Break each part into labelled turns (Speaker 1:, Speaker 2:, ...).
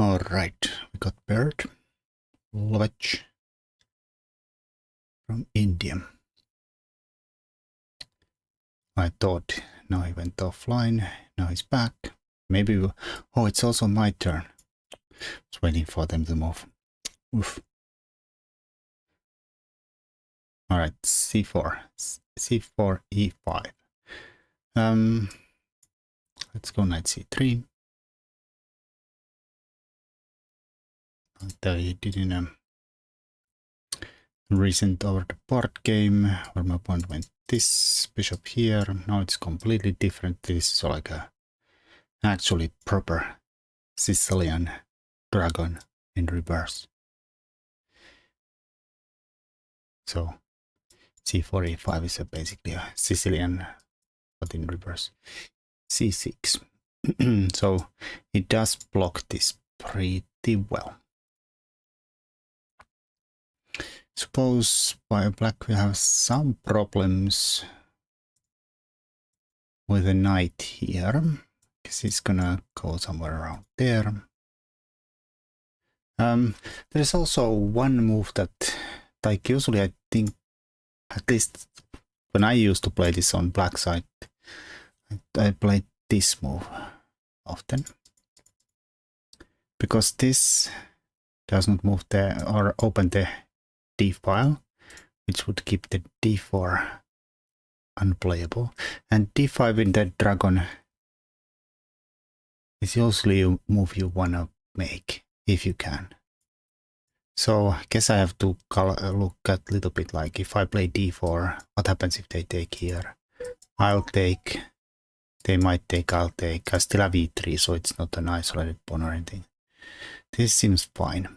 Speaker 1: Alright, we got bird, lovage from India. I thought now he went offline, now he's back. Maybe oh, it's also my turn. Just waiting for them to move. Oof. Alright, c4, c4, e5. Let's go knight c3. They did in a recent over the board game where my opponent went this bishop here. Now it's completely different. This is like a actually proper Sicilian dragon in reverse. So c4 e5 is basically a Sicilian but in reverse. c6. So it does block this pretty well. Suppose by black we have some problems with the knight here, because he's gonna go somewhere around there. There's also one move that, like usually I think, at least when I used to play this on black side, I played this move often. Because this does not move the or open the d file, which would keep the d4 unplayable, and d5 in that dragon is usually a move you wanna make if you can. So I guess I have to look at a little bit like if I play d4, what happens if they take here? I'll take, they might take, I'll take. I still have e3, so it's not an isolated pawn or anything. This seems fine.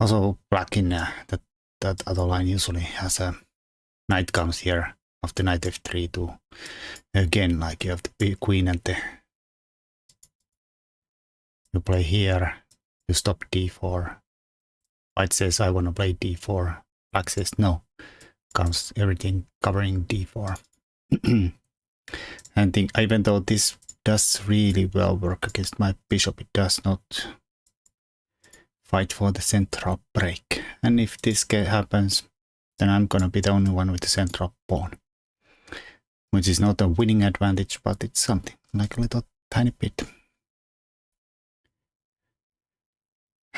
Speaker 1: Also black in that other line usually has a knight comes here after knight f3 to again, like you have the queen and the you play here, you stop d4. White says I want to play d4, black says no, comes everything covering d4. And think even though this does really well work against my bishop, it does not fight for the central break. And if this happens, then I'm gonna be the only one with the central pawn, which is not a winning advantage, but it's something like a little tiny bit.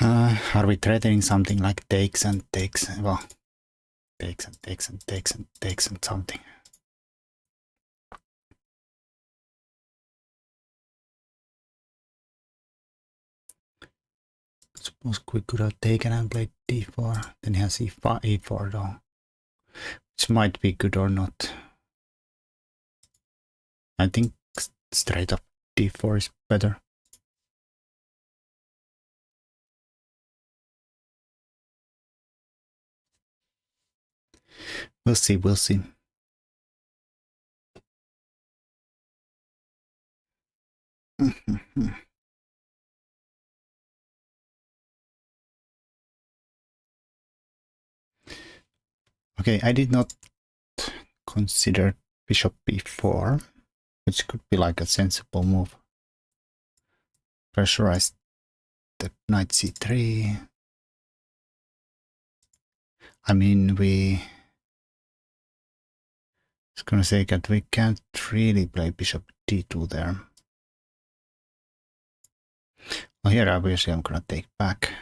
Speaker 1: Are we threatening something like takes and takes? Well, takes and takes and takes and takes and something. Suppose we could have taken and played d4, then he has e4 though, which might be good or not. I think straight up d4 is better. We'll see, we'll see. Okay, I did not consider bishop b4, which could be like a sensible move. Pressurize the knight c3. I mean, I was gonna say that we can't really play bishop d2 there. Well, here obviously I'm gonna take back.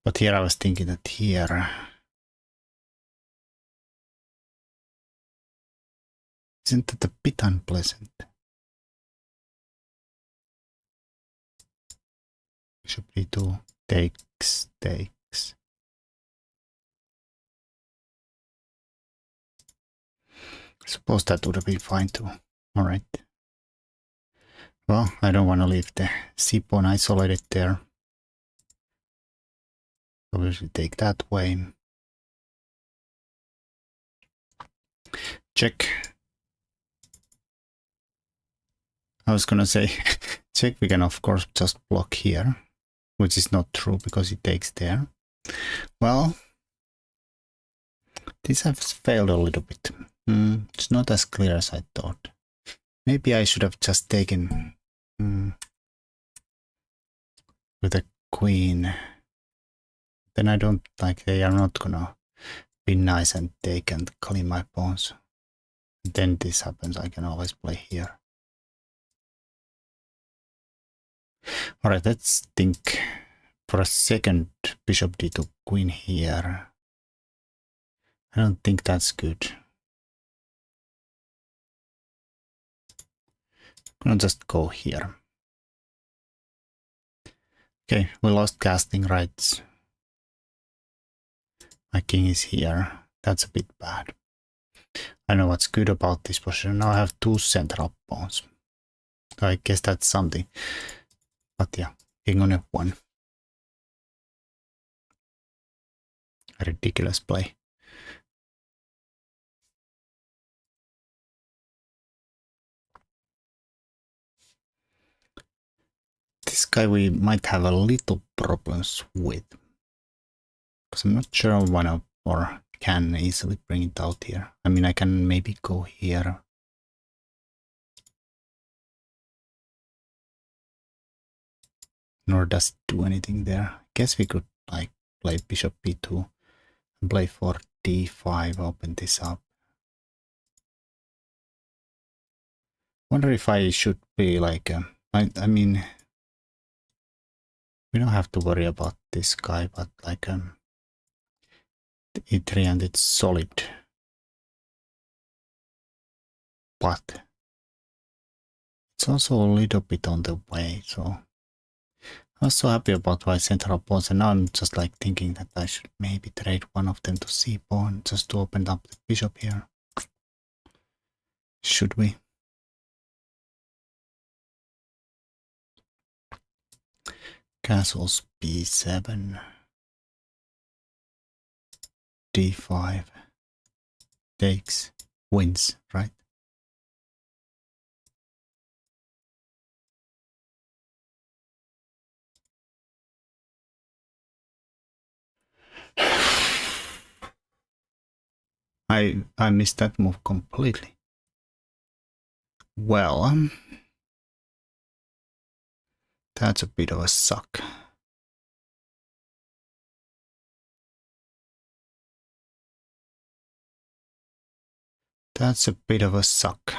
Speaker 1: But here I was thinking that here isn't that a bit unpleasant? Bishop d2 takes. I suppose that would have been fine too. Alright. Well, I don't want to leave the c-pawn isolated there. Obviously take that way. Check. I was gonna say check, we can of course just block here, which is not true because it takes there. Well, this has failed a little bit. It's not as clear as I thought. Maybe I should have just taken with a queen, then I don't like they are not gonna be nice and take and clean my pawns. Then this happens, I can always play here. Alright, let's think for a second. Bishop d2, queen here. I don't think that's good. I'm gonna just go here. Okay, we lost casting rights. My king is here. That's a bit bad. I know what's good about this position. Now I have two central pawns. I guess that's something. But yeah, king on f1. A ridiculous play. This guy we might have a little problems with. Because I'm not sure I wanna or can easily bring it out here. I mean, I can maybe go here. Nor does it do anything there. Guess we could like play bishop b2 and play for d5, open this up. Wonder if I should be like, I mean, we don't have to worry about this guy, but like e3 and it's solid. But it's also a little bit on the way, so I was so happy about my central pawns, and now I'm just like thinking that I should maybe trade one of them to c pawn just to open up the bishop here. Should we? Castles b7, d5, takes, wins, right? I missed that move completely. Well, that's a bit of a suck. That's a bit of a suck.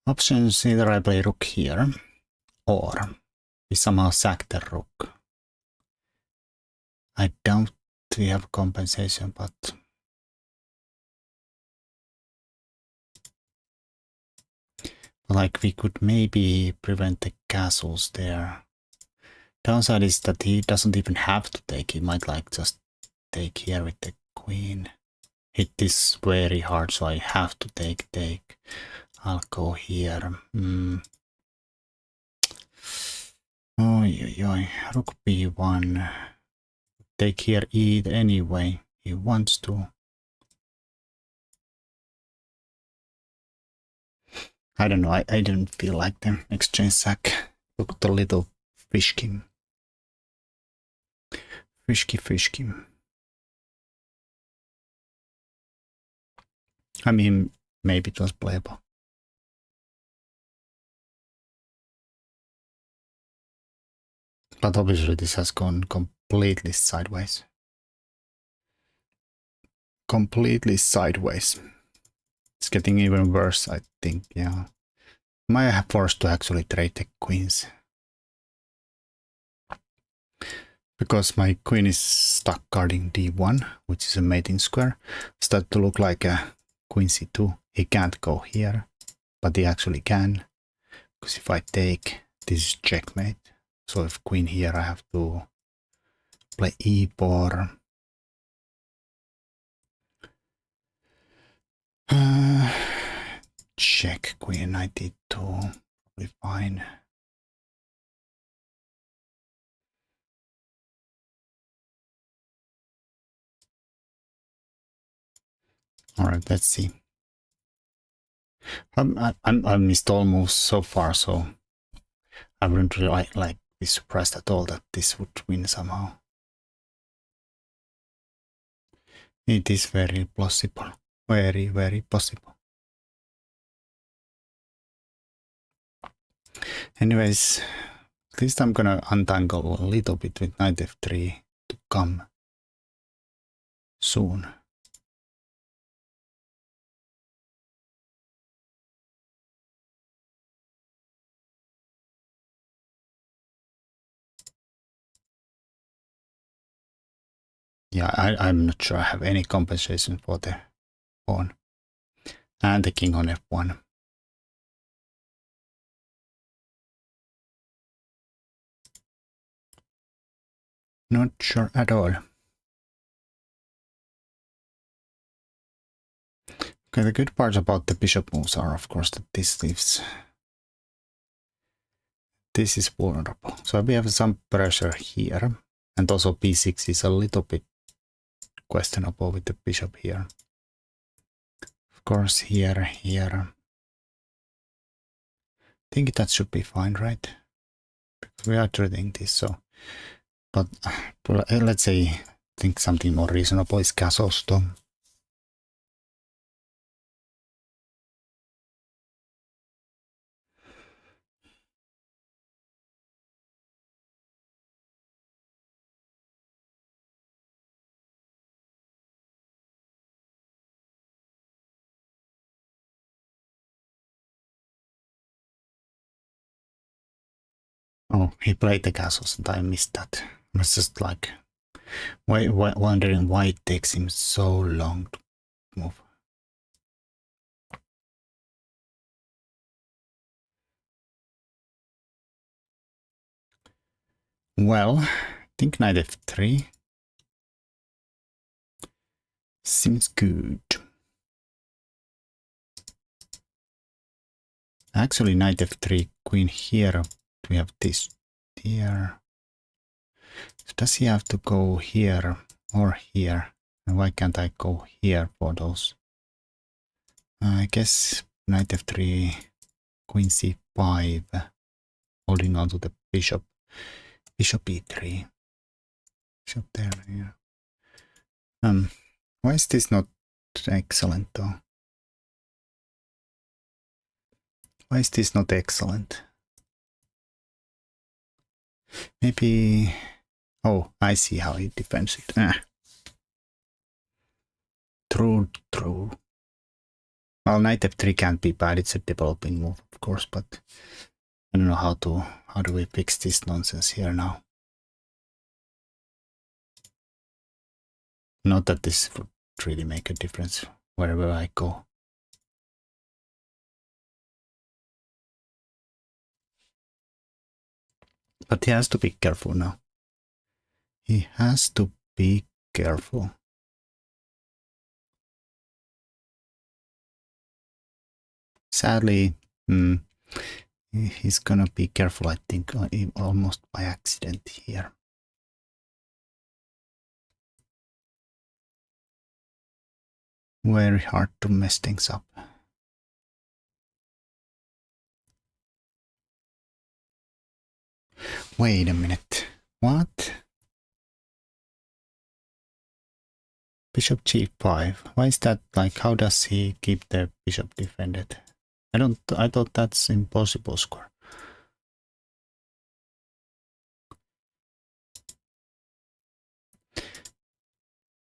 Speaker 1: Options, either I play rook here, or we somehow sack the rook. I doubt we have compensation, but like we could maybe prevent the castles there. Downside is that he doesn't even have to take. He might like just take here with the queen. Hit this very hard, so I have to take. I'll go here. Oi, rook b1. Take here either anyway. He wants to. I don't know. I didn't feel like the exchange sack looked a little fishy. Fishy. I mean, maybe it was playable. But obviously this has gone completely sideways. Completely sideways. It's getting even worse, I think, yeah. Am I forced to actually trade the queens? Because my queen is stuck guarding d1, which is a mating square. Start to look like a queen c2. He can't go here, but he actually can. Because if I take, this is checkmate. So if queen here, I have to play e4. Check queen knight d2. Probably fine. All right, let's see. I missed all moves so far, so I wouldn't really like be surprised at all that this would win somehow. It is very possible. Very possible. Anyways, at least I'm gonna untangle a little bit with knight f3 to come soon. Yeah, I'm not sure I have any compensation for the pawn. And the king on f1. Not sure at all. Okay, the good part about the bishop moves are, of course, that this leaves... This is vulnerable. So we have some pressure here. And also b6 is a little bit questionable with the bishop here. Of course, here. I think that should be fine, right? Because we are trading this, so... But let's say, think something more reasonable is castle storm. Oh, he played the castles and I missed that. I was just like wondering why it takes him so long to move. Well, I think knight f3 seems good. Actually, knight f3, queen here. We have this here. So does he have to go here or here? And why can't I go here for those? I guess knight f3, queen c5, holding on to the bishop. Bishop e3. Bishop there, yeah. Why is this not excellent though? Why is this not excellent? Maybe... Oh, I see how he defends it. True. Well, knight f3 can't be bad. It's a developing move, of course, but I don't know how do we fix this nonsense here now. Not that this would really make a difference wherever I go. But he has to be careful now. He has to be careful. Sadly, he's gonna be careful, I think, almost by accident here. Very hard to mess things up. Wait a minute. What? Bishop g5. Why is that like? How does he keep the bishop defended? I thought that's impossible square.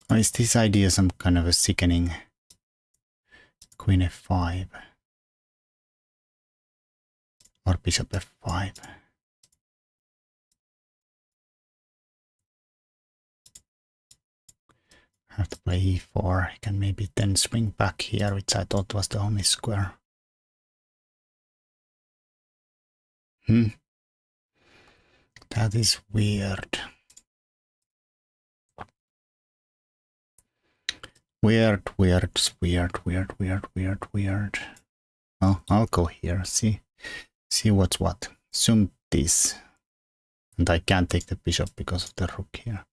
Speaker 1: Or is this idea some kind of a sickening queen f5? Or bishop f5? I have to play e4. I can maybe then swing back here, which I thought was the only square. That is weird. Weird. Well, I'll go here. See what's what. Assume this. And I can't take the bishop because of the rook here.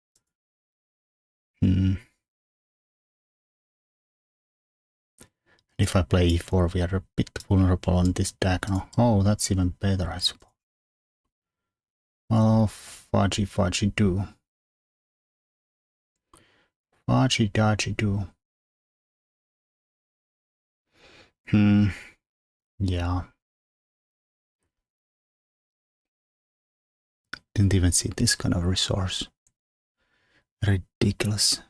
Speaker 1: If I play e4, we are a bit vulnerable on this diagonal. Oh, that's even better, I suppose. Well, fudgy do. Fudgy dodgy do. Yeah. Didn't even see this kind of resource. Ridiculous.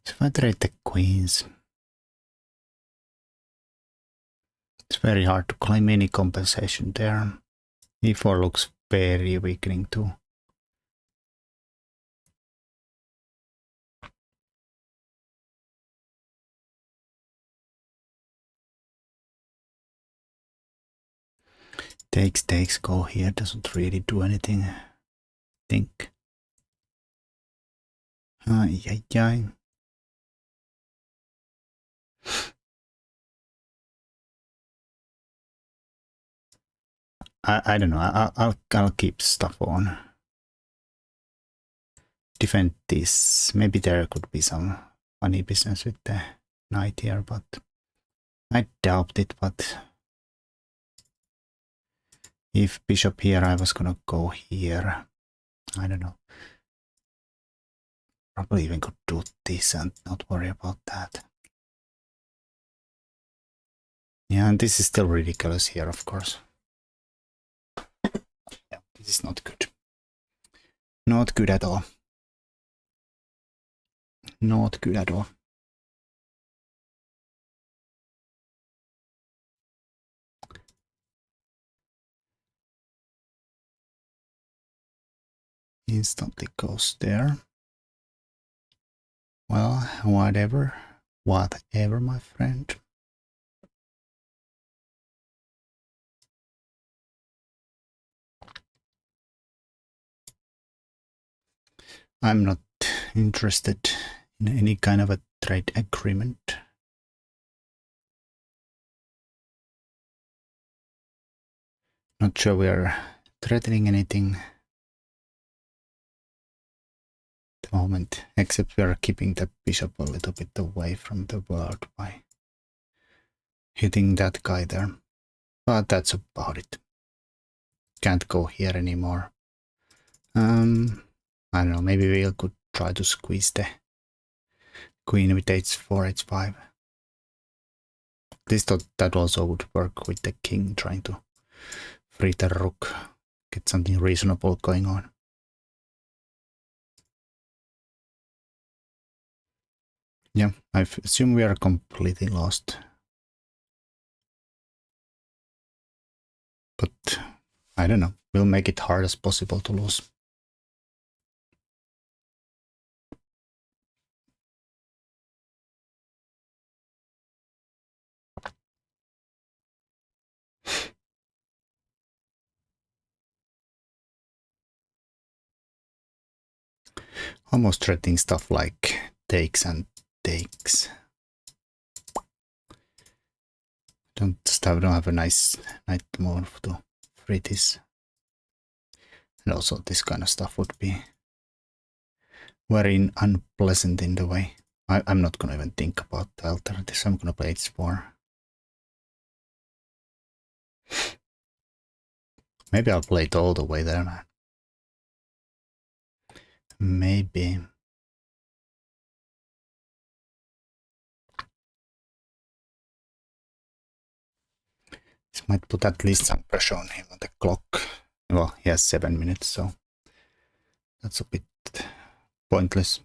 Speaker 1: So if I trade the queens, it's very hard to claim any compensation there. E4 looks very weakening too. Takes, go here, doesn't really do anything, I think. Ay, ay, ay. I don't know, I'll keep stuff on. Defend this. Maybe there could be some funny business with the knight here, but I doubt it. But if bishop here, I was gonna go here. I don't know. Probably even could do this and not worry about that. Yeah, and this is still ridiculous here, of course. Yeah, this is not good. Not good at all. Not good at all. Instantly goes there. Well, whatever, my friend. I'm not interested in any kind of a trade agreement. Not sure we are threatening anything at the moment, except we are keeping the bishop a little bit away from the world by hitting that guy there. But that's about it. Can't go here anymore. I don't know, maybe we could try to squeeze the queen with h4, h5. At least that also would work with the king trying to free the rook, get something reasonable going on. Yeah, I assume we are completely lost. But I don't know, we'll make it hard as possible to lose. Almost threatening stuff like takes and takes. Don't have a nice knight move to free this. And also this kind of stuff would be very unpleasant in the way. I'm not gonna even think about the alternatives. I'm gonna play h4. Maybe I'll play it all the way there, man. Maybe. This might put at least some pressure on him on the clock. Well, he has 7 minutes, so that's a bit pointless.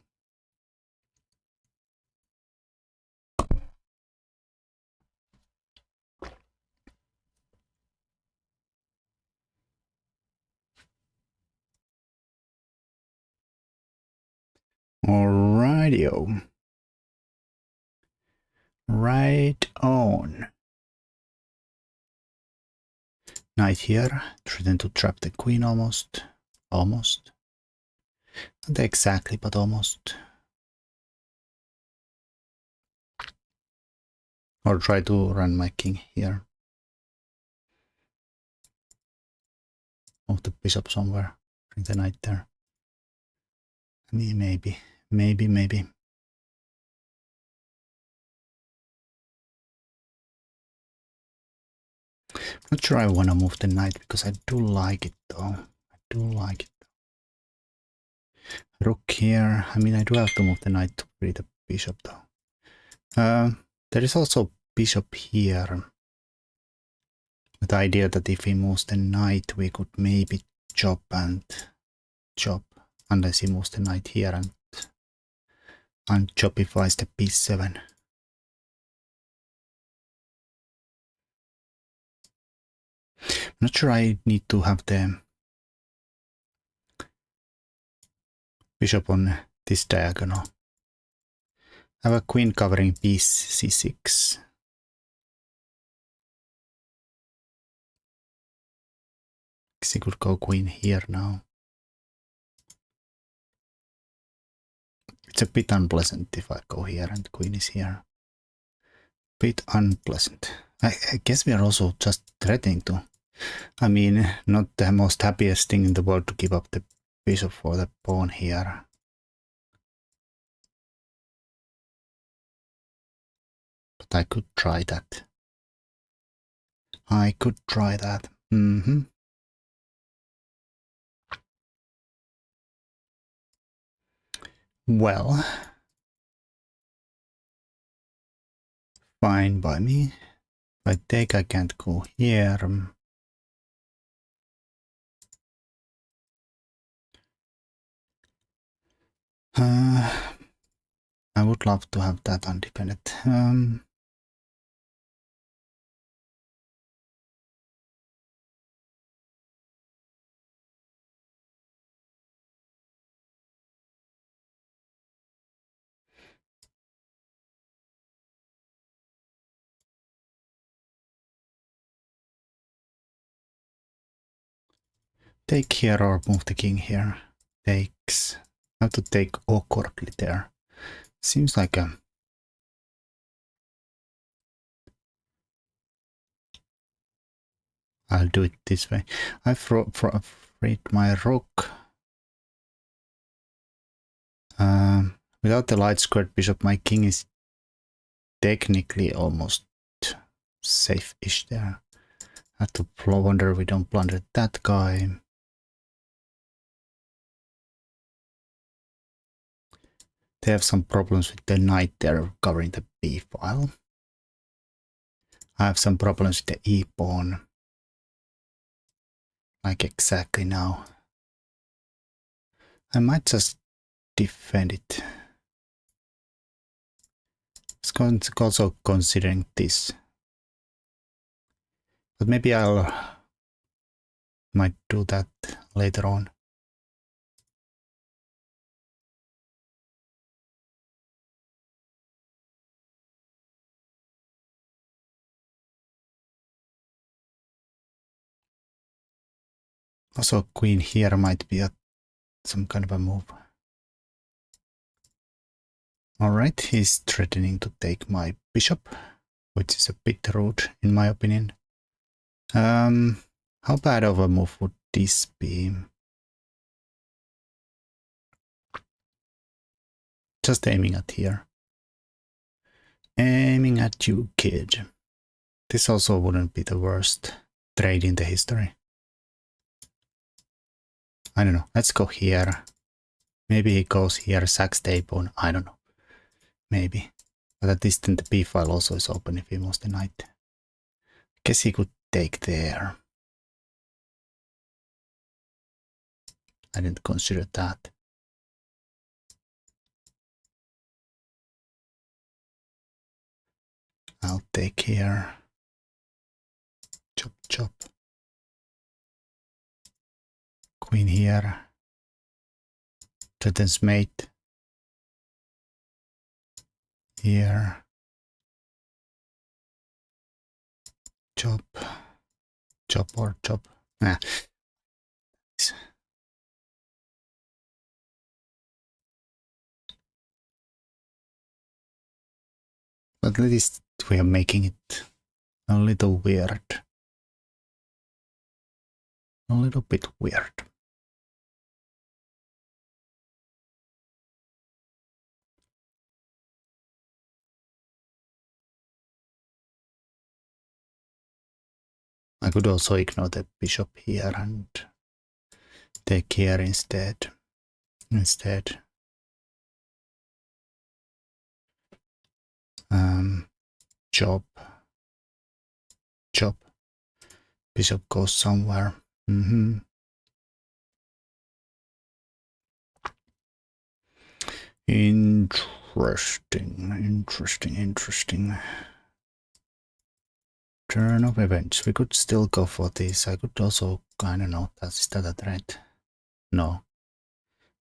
Speaker 1: Alrighty-o. Right on. Knight here, threaten to trap the queen almost. Almost. Not exactly, but almost. Or try to run my king here. Move the bishop somewhere. Bring the knight there. Maybe. Not sure I want to move the knight because I do like it though. I do like it. Rook here. I mean, I do have to move the knight to free the bishop though. There is also bishop here. With the idea that if he moves the knight, we could maybe chop and chop. Unless he moves the knight here and chopifies the b7. I'm not sure I need to have the bishop on this diagonal. I have a queen covering c6. He could go queen here now. It's a bit unpleasant if I go here and queen is here. Bit unpleasant. I guess we are also just threatening to. I mean, not the most happiest thing in the world to give up the bishop for the pawn here. But I could try that. I could try that. Well, fine by me. If I take, I can't go here. I would love to have that undefended. Take here or move the king here. Takes. I have to take awkwardly there. Seems like a... I'll do it this way. I freed my rook. Without the light squared bishop, my king is technically almost safe-ish there. I have to wonder we don't blunder that guy. They have some problems with the knight there covering the b file. I have some problems with the e pawn. Like exactly now. I might just defend it. It's also considering this. But maybe might do that later on. Also, queen here might be some kind of a move. Alright, he's threatening to take my bishop, which is a bit rude in my opinion. How bad of a move would this be? Just aiming at here. Aiming at you, kid. This also wouldn't be the worst trade in the history. I don't know. Let's go here. Maybe he goes here, sacks the a-pawn. I don't know. Maybe. But at least then the b file also is open if he moves the knight. Guess he could take there. I didn't consider that. I'll take here. Chop, chop. Queen here. Threatens mate. Here. Chop. Chop or chop. Ah. But at least we are making it a little weird. A little bit weird. I could also ignore the bishop here and take here instead. instead. Chop, chop. Bishop goes somewhere. Interesting. Turn of events. We could still go for this. I could also, I don't know, is that a threat? No,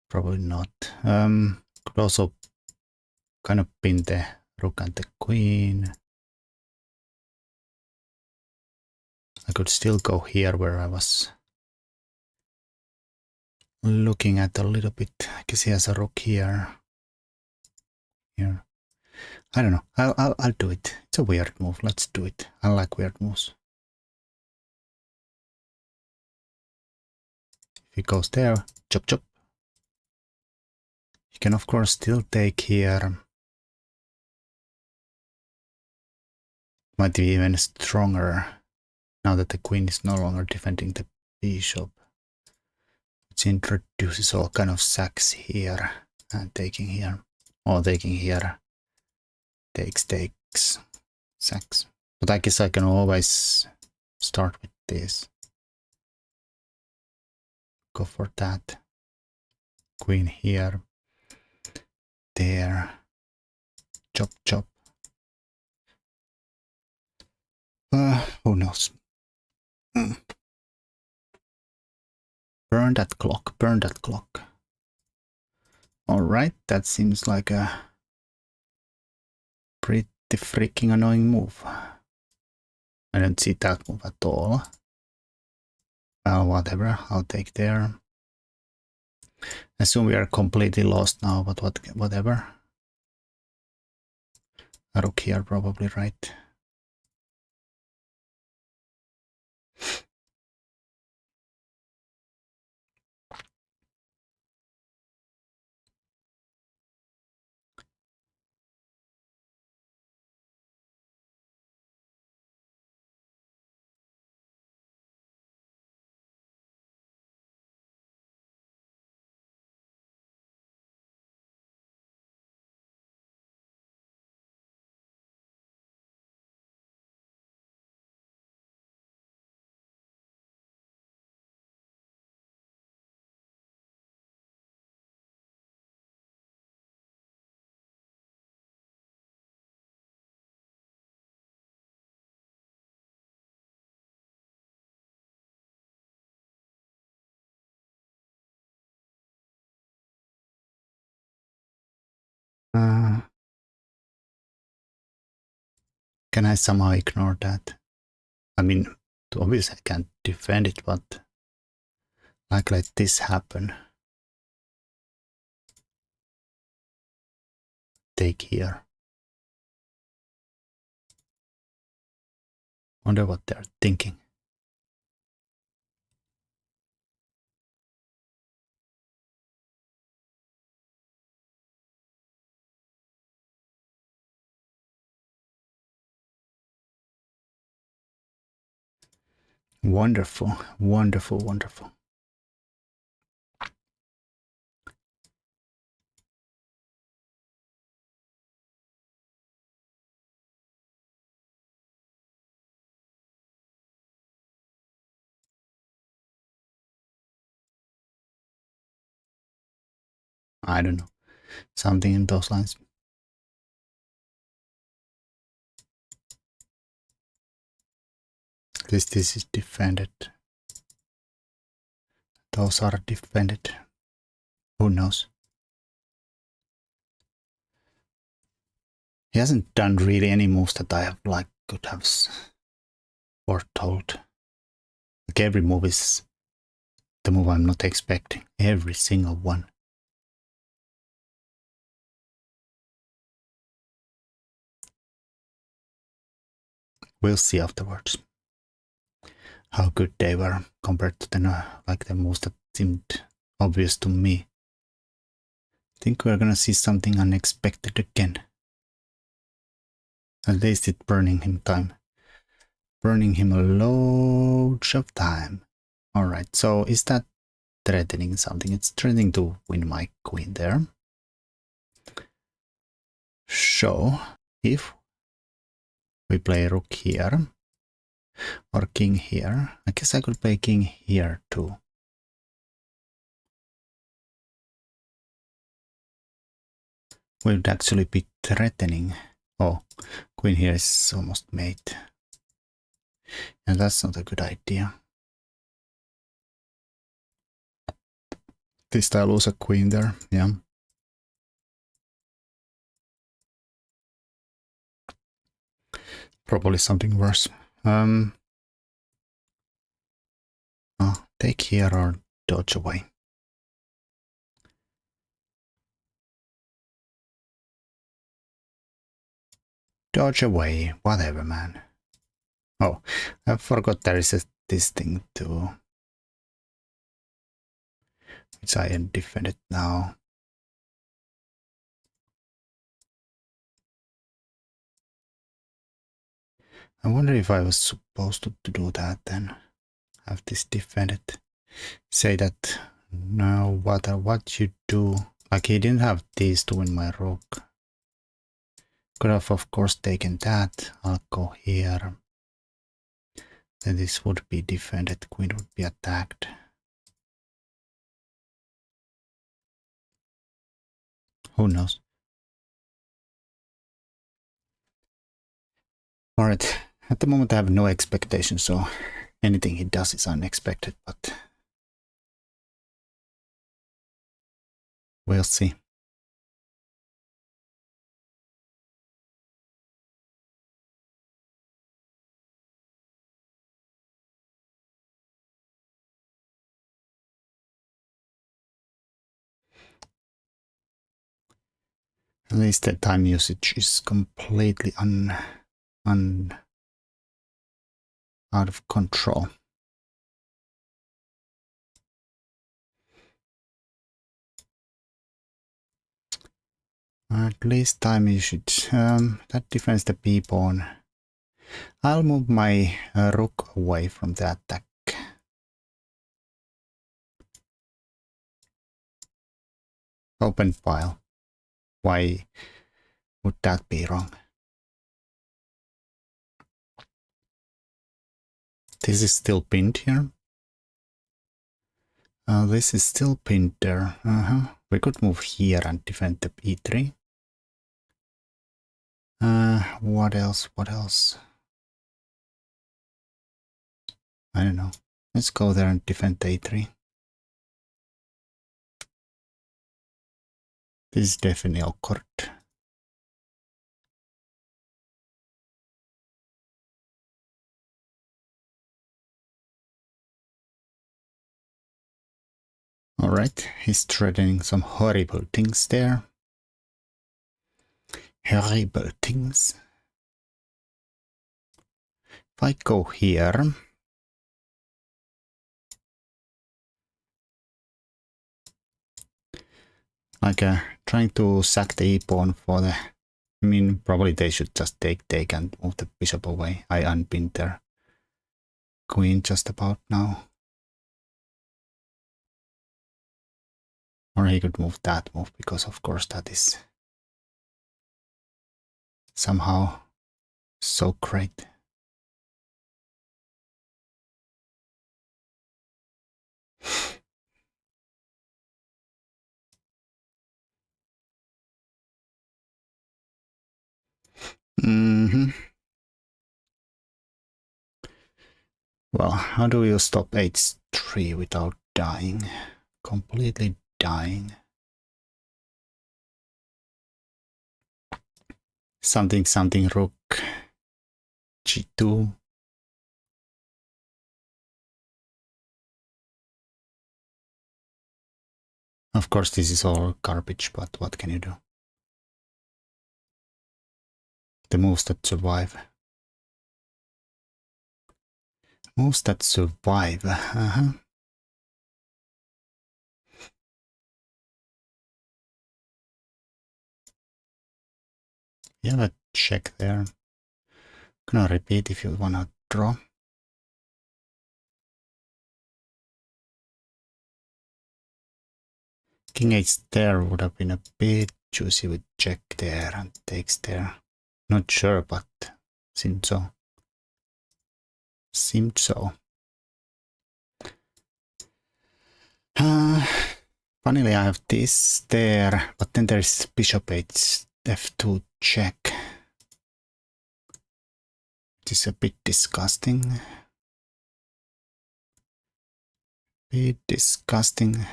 Speaker 1: probably not. Could also kind of pin the rook and the queen. I could still go here where I was looking at a little bit. I guess he has a rook here. Here. I don't know. I'll do it. It's a weird move. Let's do it. I like weird moves. If he goes there, chop chop. You can of course still take here. Might be even stronger now that the queen is no longer defending the bishop. Which introduces all kind of sacks here and taking here. Or taking here. Takes, sacks. But I guess I can always start with this. Go for that. Queen here. There. Chop, chop. Who knows? Burn that clock. Burn that clock. Alright, that seems like a pretty freaking annoying move. I don't see that move at all. Well, whatever. I'll take there. Assume we are completely lost now, but whatever. A rook here probably, right? Can I somehow ignore that? I mean, obviously I can't defend it, but like let this happen. Take here. Wonder what they're thinking. Wonderful, wonderful, wonderful. I don't know. Something in those lines. At least this is defended. Those are defended. Who knows? He hasn't done really any moves that I have could have foretold. Like every move is the move I'm not expecting. Every single one. We'll see afterwards how good they were compared to the moves that seemed obvious to me. I think we're gonna see something unexpected again. At least it's burning him time. Burning him a load of time. Alright, so is that threatening something. It's threatening to win my queen there. So, if we play rook here, or king here, I guess I could play king here too. Would actually be threatening. Oh, queen here is almost mate. And that's not a good idea. At least I lose a queen there, yeah. Probably something worse. Take here or dodge away. Dodge away, whatever, man. Oh, I forgot there is this thing too. Which I defended now. I wonder if I was supposed to do that then. Have this defended. Say that no matter what you do. Like he didn't have these two in my rook. Could have of course taken that. I'll go here. Then this would be defended. Queen would be attacked. Who knows? Alright, at the moment I have no expectations, so anything he does is unexpected, but we'll see. At least the time usage is completely out of control. At least time usage. That defends the b-pawn. I'll move my rook away from the attack. Open file. Why would that be wrong? This is still pinned here. This is still pinned there. We could move here and defend the e3. What else? What else? I don't know. Let's go there and defend the a3. This is definitely awkward. Alright, he's threatening some horrible things there. Horrible things. If I go here, like trying to sack the e-pawn for the... I mean, probably they should just take and move the bishop away. I unpinned their queen just about now. Or he could move that move, because of course that is somehow so great. Well, how do you stop h3 without dying? Completely dying. Something rook g2. Of course this is all garbage, but what can you do? The moves that survive. Moves that survive. You have a check there. Gonna repeat if you wanna draw. King 8 there would have been a bit juicy with check there and takes there. Not sure, but seemed so. Seemed so. Funnily, I have this there, but then there's bishop 8 f2 check. It is a bit disgusting. Bit disgusting.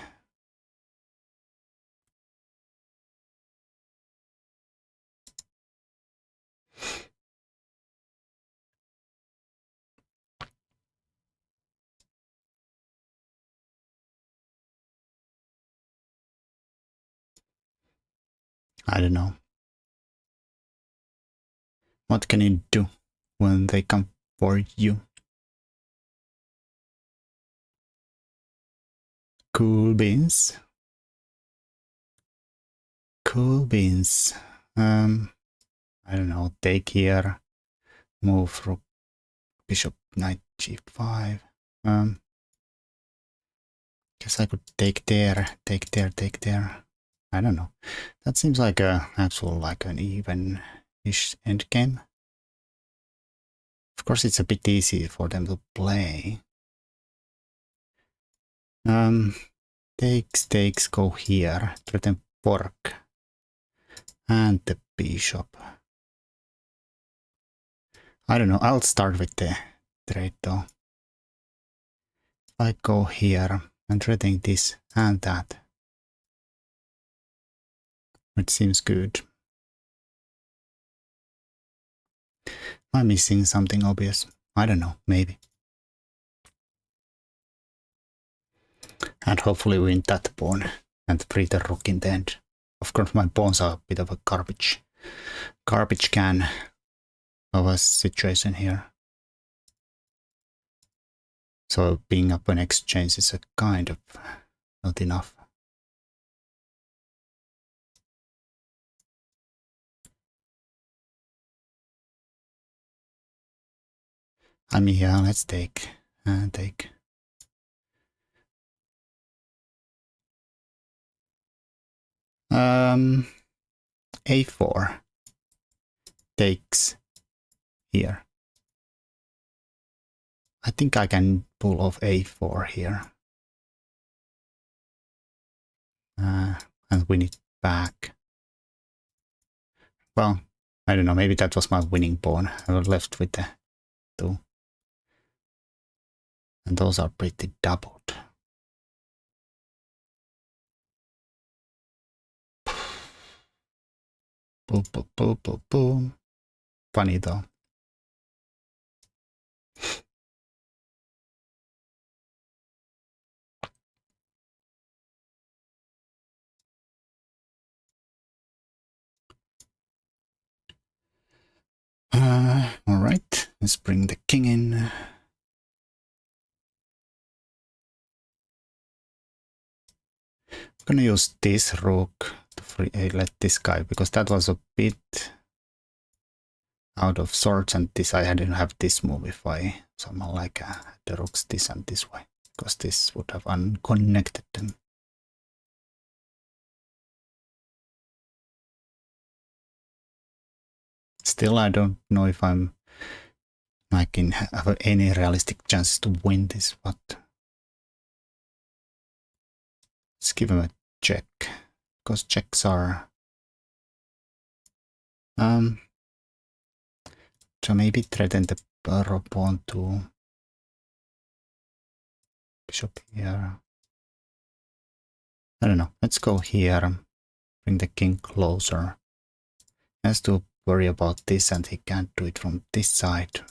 Speaker 1: I don't know. What can you do when they come for you? Cool beans. Cool beans. I don't know. Take here. Move rook, bishop, knight, g5. Guess I could take there, take there, take there. I don't know. That seems like a actual like an even-ish endgame. Of course, it's a bit easy for them to play. Takes, go here. Threaten fork. And the bishop. I don't know. I'll start with the trade though. I go here and threatening this and that. It seems good. Am I missing something obvious? I don't know. Maybe. And hopefully win that pawn and free the rook in the end. Of course, my pawns are a bit of a garbage can of a situation here. So being up an exchange is a kind of not enough. I mean, yeah, let's take and take. A4 takes here. I think I can pull off A4 here. And win it back. Well, I don't know, maybe that was my winning pawn. I was left with the 2. And those are pretty doubled. Boom, boom, boom, boom, boom. Funny though. All right, let's bring the king in. I'm gonna use this rook to let this guy, because that was a bit out of sorts, and this I didn't have this move if I somehow like the rooks this and this way, because this would have unconnected them. Still, I don't know if I'm like have any realistic chances to win this, but let's give him a check, because checks are so maybe threaten the pawn to bishop here. I don't know. Let's go here. Bring the king closer. He has to worry about this, and he can't do it from this side.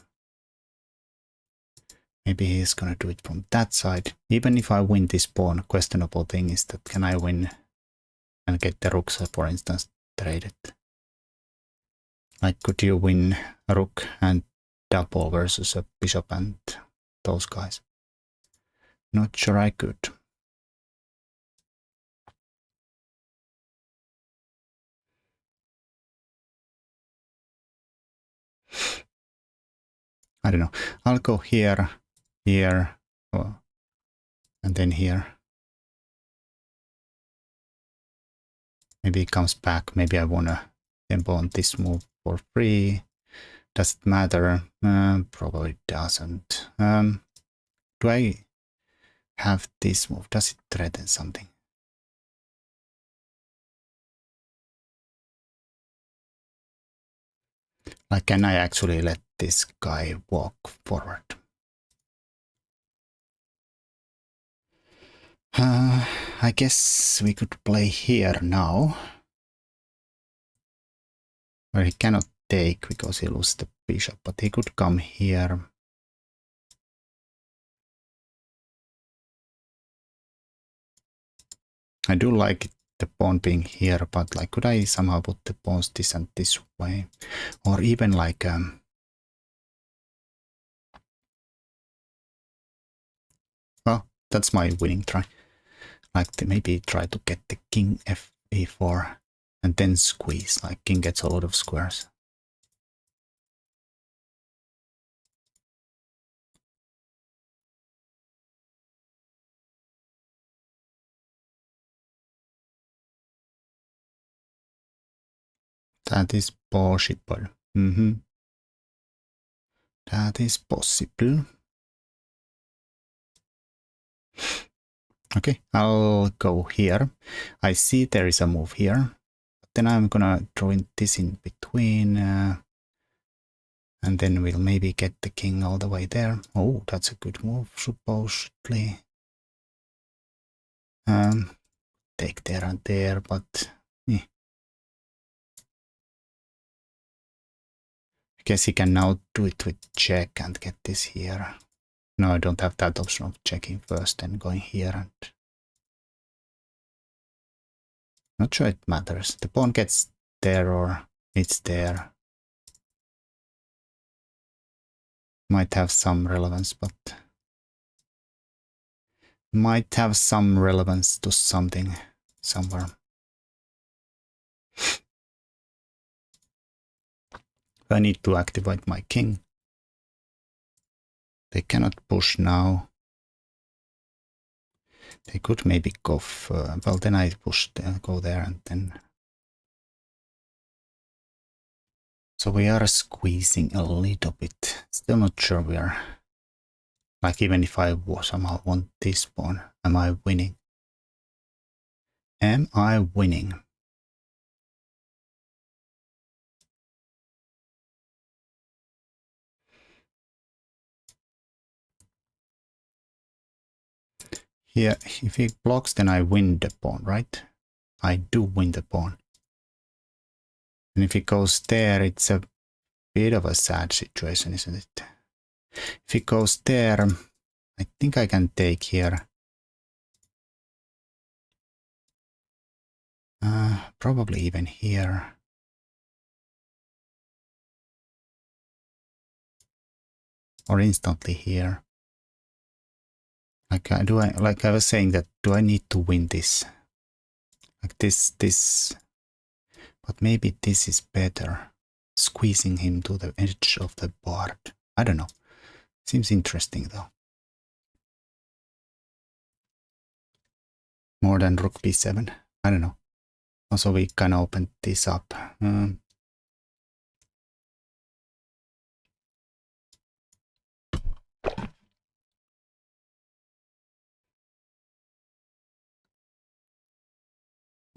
Speaker 1: Maybe he's gonna do it from that side. Even if I win this pawn, questionable thing is that can I win and get the rooks, for instance, traded? Like, could you win a rook and double versus a bishop and those guys? Not sure I could. I don't know. I'll go here, here, and then here. Maybe he comes back. Maybe I wanna tempo on this move for free. Does it matter? Probably doesn't. Do I have this move? Does it threaten something? Like, can I actually let this guy walk forward? I guess we could play here now. Where he cannot take because he loses the bishop, but he could come here. I do like the pawn being here, but like, could I somehow put the pawns this and this way? Or even like, well, that's my winning try. Like, maybe try to get the king e4 and then squeeze, like king gets a lot of squares. That is possible. That is possible. Okay, I'll go here. I see there is a move here. But then I'm gonna throw in this in between. And then we'll maybe get the king all the way there. Oh, that's a good move, supposedly. Take there and there, but I guess he can now do it with check and get this here. No, I don't have that option of checking first and going here. And not sure it matters. The pawn gets there or it's there. Might have some relevance, but might have some relevance to something somewhere. I need to activate my king. They cannot push now. They could maybe go, well, then I push, go there and then. So we are squeezing a little bit. Still not sure we are. Like, even if I somehow want this pawn, am I winning? Am I winning? Here, if he blocks, then I win the pawn, right? I do win the pawn. And if he goes there, it's a bit of a sad situation, isn't it? If he goes there, I think I can take here. Probably even here. Or instantly here. Like, like I was saying that, do I need to win this? Like this, but maybe this is better. Squeezing him to the edge of the board. I don't know. Seems interesting though. More than rook b7. I don't know. Also, we can open this up.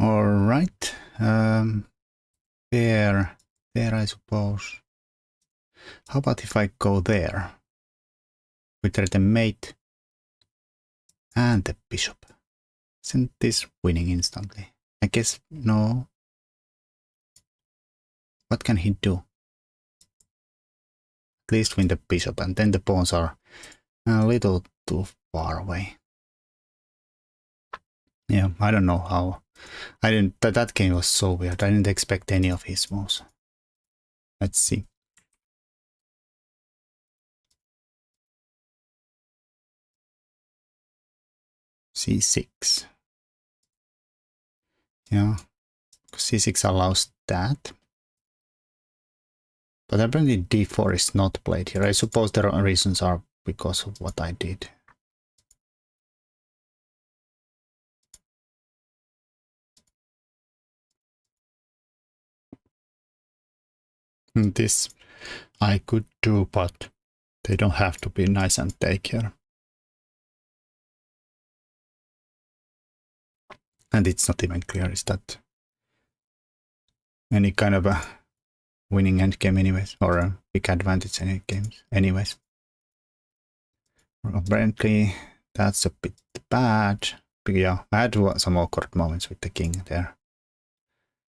Speaker 1: All right. There I suppose. How about if I go there? With the mate and the bishop. Isn't this winning instantly? I guess no. What can he do? At least win the bishop, and then the pawns are a little too far away. Yeah, I don't know how. I didn't. That game was so weird. I didn't expect any of his moves. Let's see. C6. Yeah, C6 allows that. But apparently D4 is not played here. I suppose the reasons are because of what I did. This I could do, but they don't have to be nice and take here. And it's not even clear is that any kind of a winning endgame anyways, or a big advantage in games anyways. Apparently that's a bit bad. But yeah, I had some awkward moments with the king there.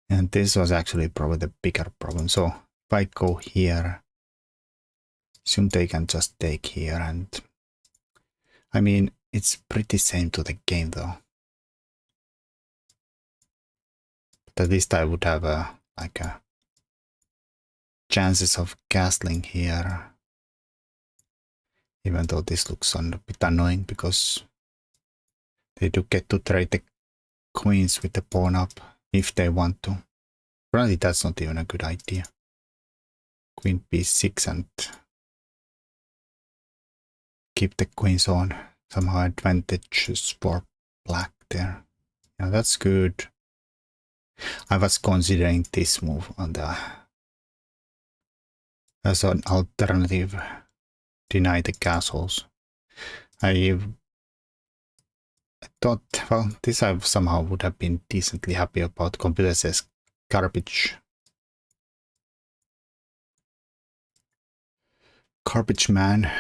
Speaker 1: And this was actually probably the bigger problem. So if I go here, assume they can just take here, and I mean it's pretty same to the game though. But at least I would have a chances of castling here. Even though this looks a bit annoying because they do get to trade the queens with the pawn up if they want to. Probably that's not even a good idea. Queen b6 and keep the queens on. Somehow advantages for black there. Yeah, that's good. I was considering this move on the as an alternative. Deny the castles. I thought, well, this I somehow would have been decently happy about. Computer says garbage. Garbage man.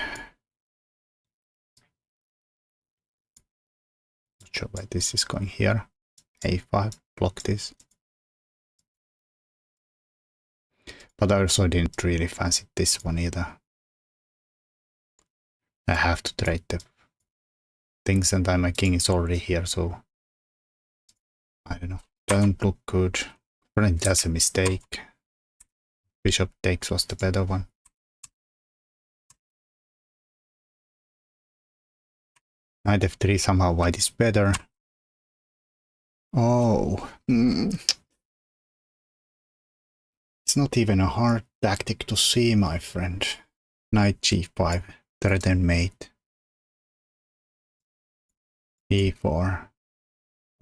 Speaker 1: Not sure why this is going here. A5, block this. But I also didn't really fancy this one either. I have to trade the things and my king is already here, so I don't know. Doesn't look good. Probably that's a mistake. Bishop takes was the better one. Knight f3, somehow white is better. Oh, it's not even a hard tactic to see, my friend. Knight g5, threaten mate. e4.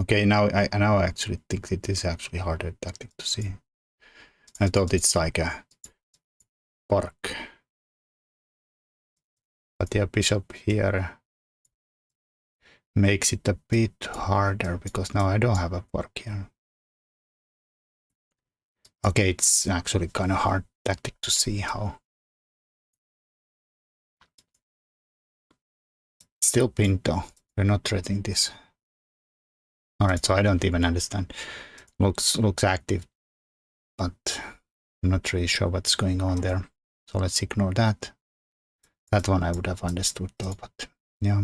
Speaker 1: Okay, now I actually think it is actually harder tactic to see. I thought it's like a fork. But yeah, bishop here makes it a bit harder because now I don't have a fork here. Okay, it's actually kind of hard tactic to see how. Still pinned though. We're not threatening this. Alright, so I don't even understand. Looks active, but I'm not really sure what's going on there. So let's ignore that. That one I would have understood though, but yeah.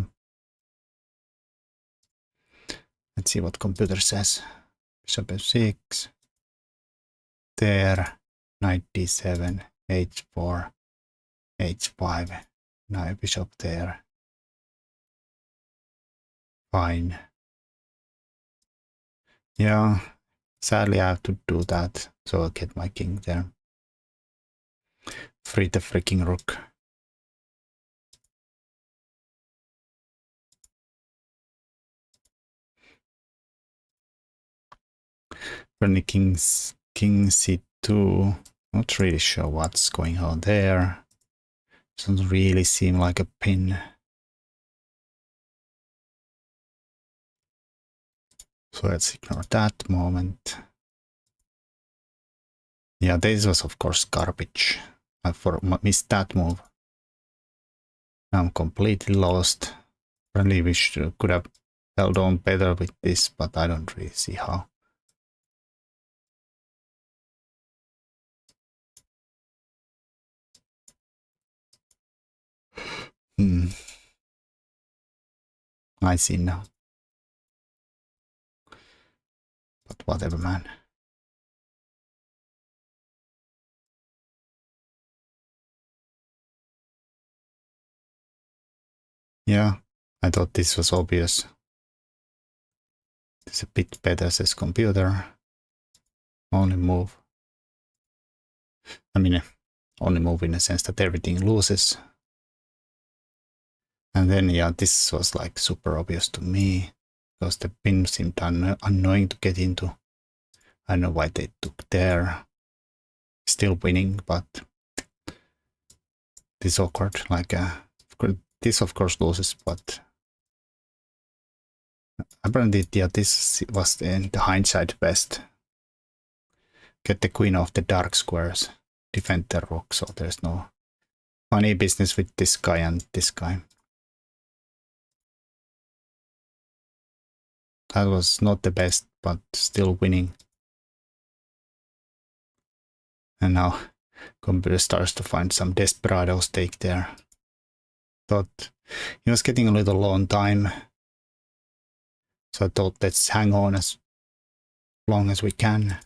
Speaker 1: Let's see what computer says. Bishop f6. There. Knight d7. h4. h5. Now bishop there. Fine. Yeah. Sadly I have to do that. So I'll get my king there. Free the freaking rook. Running king c2. Not really sure what's going on there. Doesn't really seem like a pin. So let's ignore that moment. Yeah, this was of course garbage. I missed that move. Now I'm completely lost. Probably we could have held on better with this, but I don't really see how. I see now. But whatever, man. Yeah, I thought this was obvious. It's a bit better, says computer. Only move. I mean, only move in the sense that everything loses. And then, yeah, this was like super obvious to me because the pin seemed annoying to get into. I don't know why they took there. still winning, but this is awkward. Like this of course loses, but apparently yeah, this was in the hindsight best. Get the queen off the dark squares, defend the rook, so there's no funny business with this guy and this guy. That was not the best, but still winning. And now computer starts to find some desperado stake there. Thought he was getting a little low on time, so I thought let's hang on as long as we can.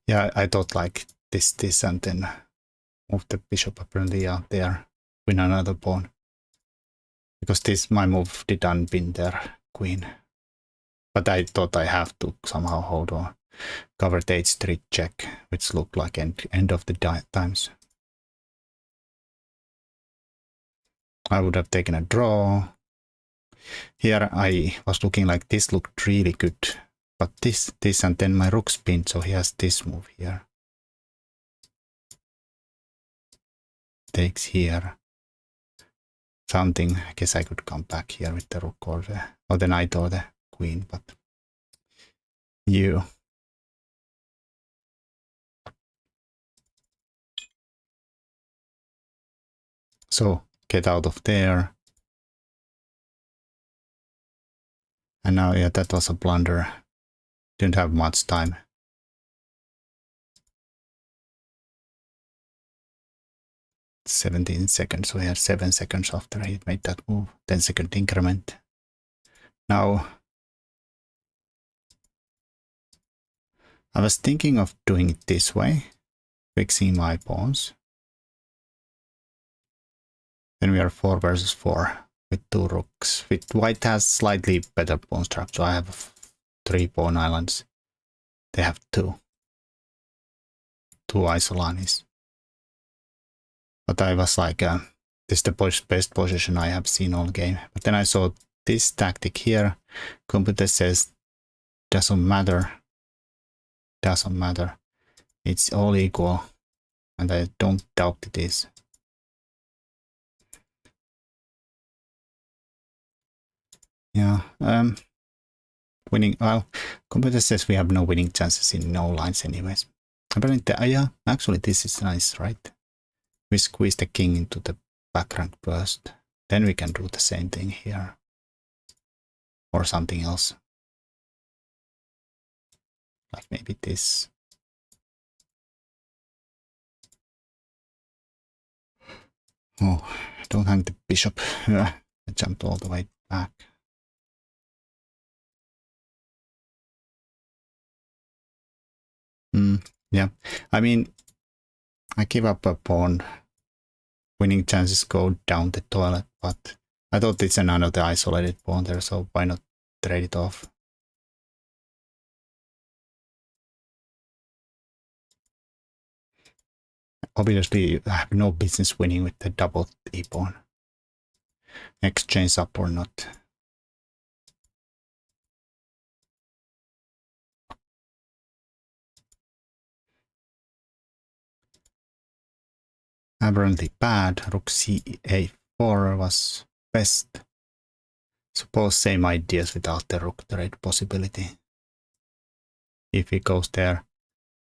Speaker 1: Yeah, I thought like this and then move the bishop apparently out there, win another pawn. Because this, my move did unpin their queen. But I thought I have to somehow hold on. Cover the h3 check, which looked like end of the times. I would have taken a draw. Here I was looking like this looked really good. But this and then my rook spin, so he has this move here. Takes here. Something, I guess I could come back here with the rook or the knight or the queen, but you. So get out of there. And now, yeah, that was a blunder. Didn't have much time. "17 seconds, so he had 7 seconds after he made that move. 10-second increment. Now, I was thinking of doing it this way, fixing my pawns. Then we are 4 versus 4 with 2 rooks. With white has slightly better pawn structure. So I have 3 pawn islands. They have 2. 2 isolanis. But I was like, this is the best position I have seen all game. But then I saw this tactic here. Computer says, doesn't matter. Doesn't matter. It's all equal. And I don't doubt it is. Yeah, winning. Well, computer says we have no winning chances in no lines anyways. Apparently, yeah, actually this is nice, right? We squeeze the king into the back rank first. Then we can do the same thing here. Or something else. Like maybe this. Oh, don't hang the bishop. I jumped all the way back. Yeah, I mean, I give up a pawn. Winning chances go down the toilet, but I thought it's another isolated pawn there, so why not trade it off? Obviously, I have no business winning with the double e pawn. Exchange up or not. Apparently bad. Rook c8-4 was best. Suppose same ideas without the rook trade possibility. If he goes there.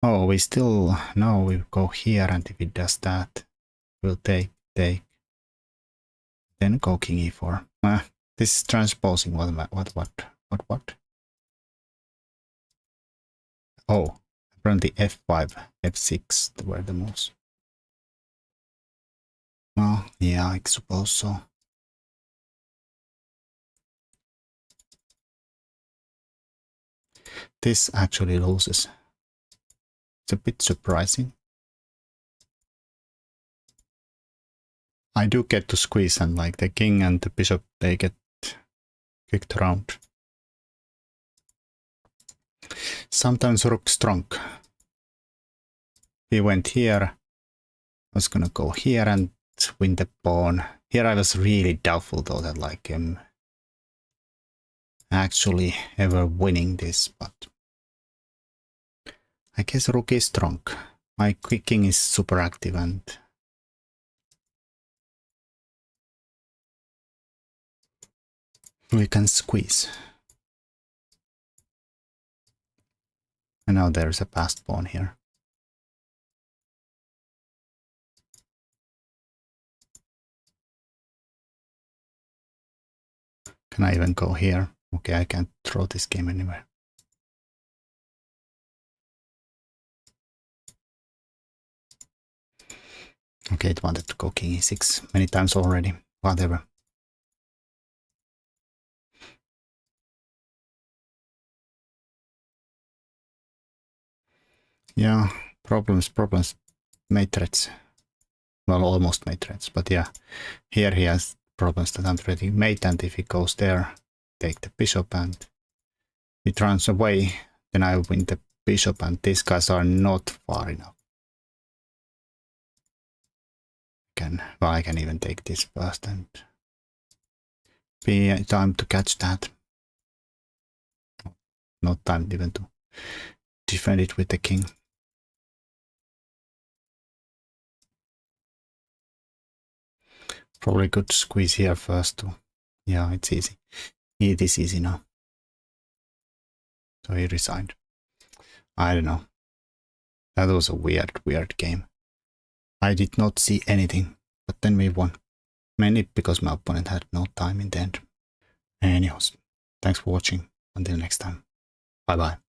Speaker 1: Oh, we still, no, we go here, and if he does that, we'll take. Then go king e4. This is transposing what? Oh, apparently f5, f6 were the moves. Well, yeah, I suppose so. This actually loses. It's a bit surprising. I do get to squeeze, and like the king and the bishop, they get kicked around. Sometimes rook strong. We went here. I was gonna go here and win the pawn. Here I was really doubtful though that like actually ever winning this, but I guess rook is strong. My king is super active and we can squeeze. And now there's a passed pawn here. Can I even go here? Okay, I can't throw this game anywhere. Okay, it wanted to go king e6 many times already. Whatever. Yeah, problems. Mate threats. Well, almost mate threats, but yeah. Here he has problems that I'm threatening mate, and if he goes there, take the bishop, and he runs away, then I win the bishop, and these guys are not far enough. I can even take this first and be time to catch that. Not time even to defend it with the king. Probably good squeeze here first too. Yeah, it's easy. It is easy now. So he resigned. I don't know. That was a weird game. I did not see anything, but then we won. Mainly because my opponent had no time in the end. Anyways, thanks for watching. Until next time. Bye bye.